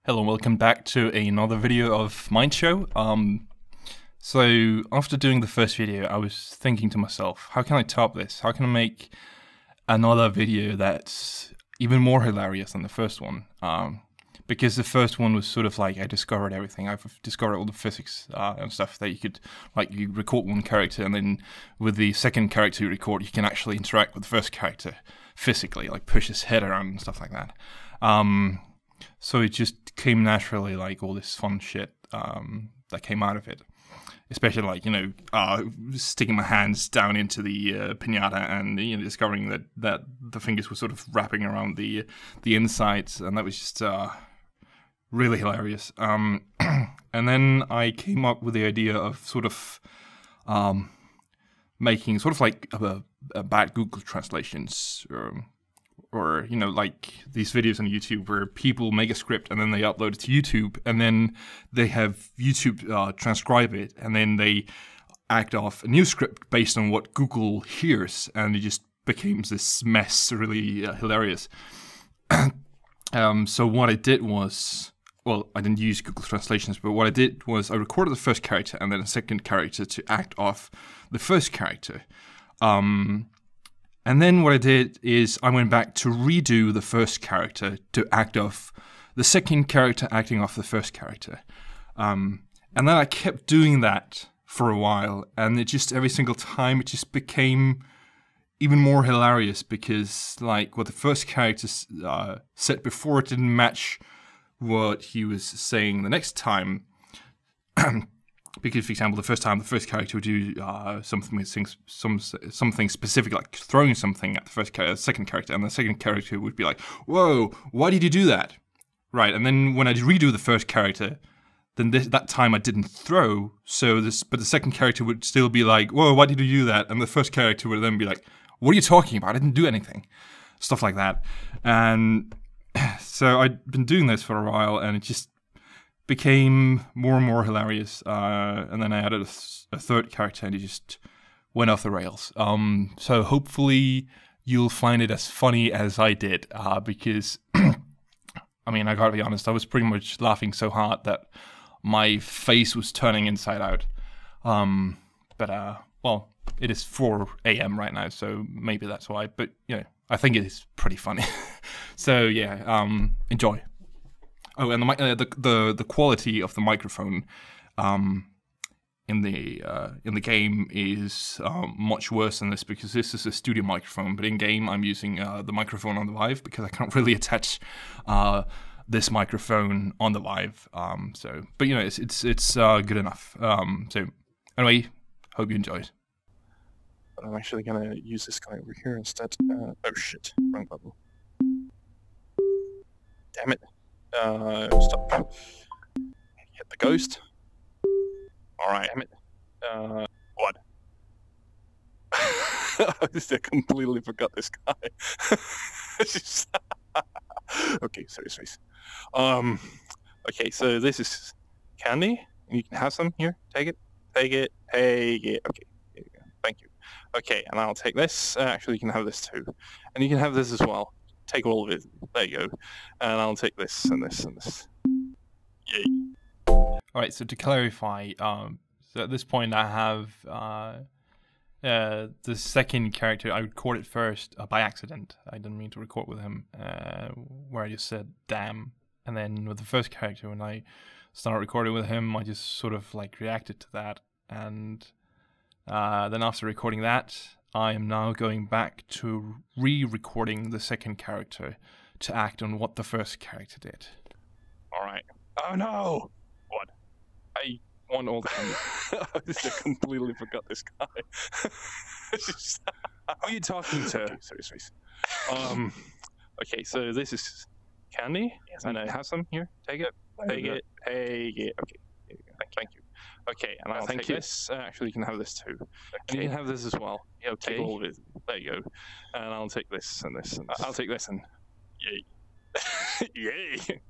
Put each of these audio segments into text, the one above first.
Hello and welcome back to another video of Mindshow. So after doing the first video, I was thinking to myself, how can I top this? How can I make another video that's even more hilarious than the first one? Because the first one was sort of like I discovered everything. I've discovered all the physics and stuff that you could, like, you record one character and then with the second character you record, you can actually interact with the first character physically, like push his head around and stuff like that. So it just came naturally, like all this fun shit that came out of it. Especially like, sticking my hands down into the piñata and discovering that the fingers were sort of wrapping around the insides, and that was just really hilarious. And then I came up with the idea of sort of making sort of like a bad Google translations. Or like these videos on YouTube where people make a script and then they upload it to YouTube and then they have YouTube transcribe it and then they act off a new script based on what Google hears, and it just became this mess, really hilarious. So what I did was, well, I didn't use Google translations, but what I did was I recorded the first character and then a second character to act off the first character. And then what I did is I went back to redo the first character to act off the second character acting off the first character. And then I kept doing that for a while, and it just, every single time, it just became even more hilarious because, like, what the first character said before, it didn't match what he was saying the next time. Because, for example, the first character would do something specific, like throwing something at the second character, and the second character would be like, "Whoa, why did you do that?" Right, and then when I redo the first character, then that time I didn't throw, but the second character would still be like, "Whoa, why did you do that?" And the first character would then be like, "What are you talking about? I didn't do anything." Stuff like that. And so I'd been doing this for a while, and it just became more and more hilarious, and then I added a third character, and it just went off the rails. So hopefully you'll find it as funny as I did, because I mean, I gotta be honest, I was pretty much laughing so hard that my face was turning inside out. Well, it is 4 a.m. right now, so maybe that's why. But I think it is pretty funny. So yeah, enjoy. Oh, and the quality of the microphone in the game is much worse than this, because this is a studio microphone. But in game, I'm using the microphone on the Vive because I can't really attach this microphone on the Vive. But it's good enough. So anyway, hope you enjoyed. I'm actually gonna use this guy over here instead. Oh shit, wrong button. Damn it. Stop. Hit the ghost. Alright, damn it. What? I completely forgot this guy. Okay, sorry. Okay, so this is candy. You can have some here. Take it. Okay, here you go. Thank you. Okay, and I'll take this. Actually, you can have this too. And you can have this as well. Take all of it. There you go. And I'll take this and this and this. Yay. Alright, so to clarify, so at this point I have the second character I recorded first by accident. I didn't mean to record with him, where I just said damn. And then with the first character, when I started recording with him, I just sort of like reacted to that. And then after recording that, I am now going back to re-recording the second character to act on what the first character did. Alright. Oh no! What? I want all the candy. I completely forgot this guy. Who are you talking to? Okay, sorry. Okay, so this is candy, and I have some here. Take it. Okay, here you go. Thank you. Okay, and I'll take this. Actually, you can have this too. Okay. And you can have this as well. Okay. Take all of it. There you go. And I'll take this and this and this. I'll take this and yay. Yay.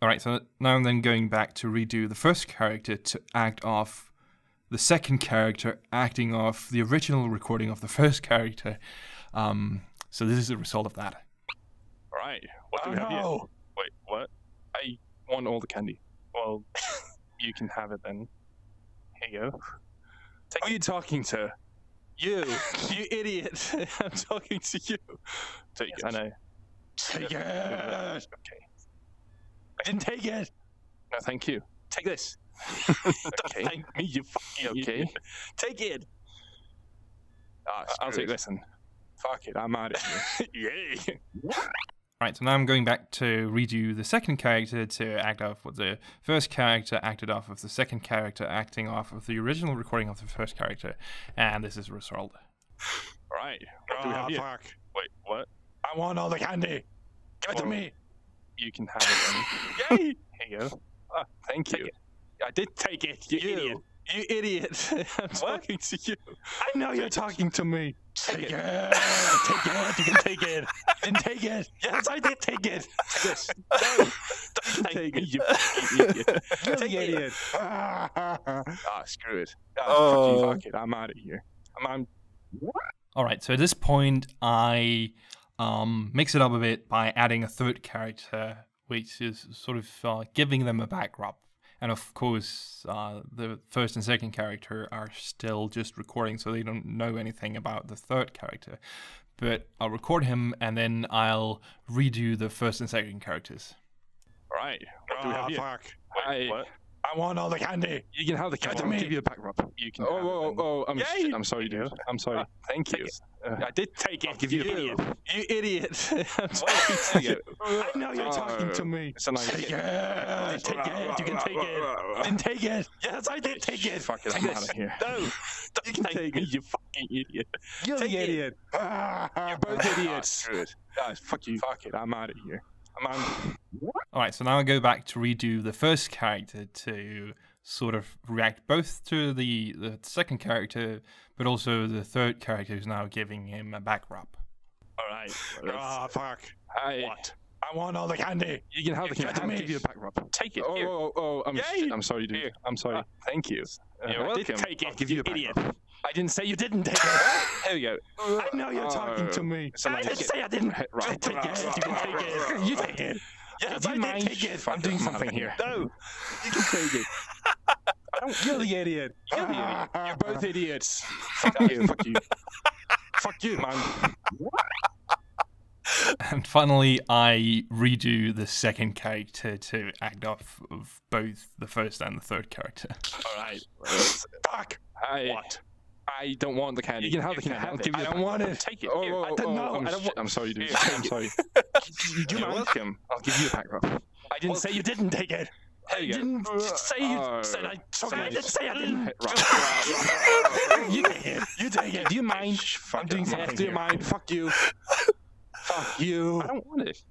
Alright, so now I'm then going back to redo the first character to act off the second character acting off the original recording of the first character. So this is the result of that. Alright, what do we have here? Wait, what? I want all the candy. Well, you can have it then. Here you go. Who are you talking to? You idiot! I'm talking to you. Take it. I know. Take it. Okay. I didn't take it. No, thank you. Take this. Okay. Thank me, you fucking okay. Take it. I'll take this and fuck it. I'm out of here. Yay! Right, so now I'm going back to redo the second character to act off what the first character acted off of the second character acting off of the original recording of the first character, and this is the result. Alright, what do we have here? Fuck. Wait, what? I want all the candy. Give it to me. You can have it then. Yay! Here you go. Thank you. I did take it, you idiot. You idiot. I'm talking to you. I know you're talking to me. Take it. Take it. You can take it. Didn't take it. Yes, I did take it. Take this. No. Don't take it, you fucking idiot. You're Take the it. idiot. Screw it. Fuck it. I'm out of here. I'm Alright, so at this point I mix it up a bit by adding a third character, which is sort of giving them a backdrop. And of course, the first and second character are still just recording, so they don't know anything about the third character. But I'll record him, and then I'll redo the first and second characters. Alright. What do we have here? Fuck. Wait, what? I want all the candy. You can have the candy. Give it to me. I'll give you a backdrop. You can I'm sorry, dude. I'm sorry. Thank you. I did take it. I'll give you a idiot. You idiot. I'm talking to you. I know you're talking to me. So now Take it. Take it. You can take it. Didn't take it. Yes, I did take it. Fuck it. I'm out of here. No. You can take me, you fucking idiot. You're Take the it. idiot. You're both idiots. Screw it. Fuck you. Fuck it. I'm out of here. Alright, so now I go back to redo the first character to sort of react both to the second character, but also the third character who's now giving him a backdrop. Alright. Fuck. What? I want all the candy. You can have the Give it candy. to I'll me. give you a backdrop. Take it. Yay. I'm sorry, dude. I'm sorry. Thank you. You're I welcome. did take it. I'll give you a idiot. backdrop. I didn't say you didn't take it. Here we go. I know you're talking to me. So now I take didn't it. say I didn't. Right. Take it. You can take it. You take it. Yes, Do I you did mind? take it. I'm doing something here. No. You can take it. You're the idiot. You're the idiot. You're both idiots. Fuck you. Fuck you. Fuck you, man. And finally, I redo the second character to act off of both the first and the third character. Alright. Fuck. What? I don't want the candy. You can have the candy. I'll give you I don't want it. Take it. I'm sorry, dude. Here, I'm sorry. You're welcome. I'll give you a backdrop. I didn't say you didn't take it. I didn't say you said I took it. I didn't say I didn't. You take it. You take it. Do you mind? I'm doing something. Do you here. mind? Fuck you. Fuck you. I don't want it.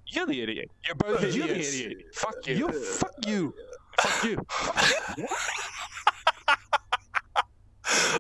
You're the idiot. You're both idiots. You're the idiot. Fuck you. Fuck you. Fuck you.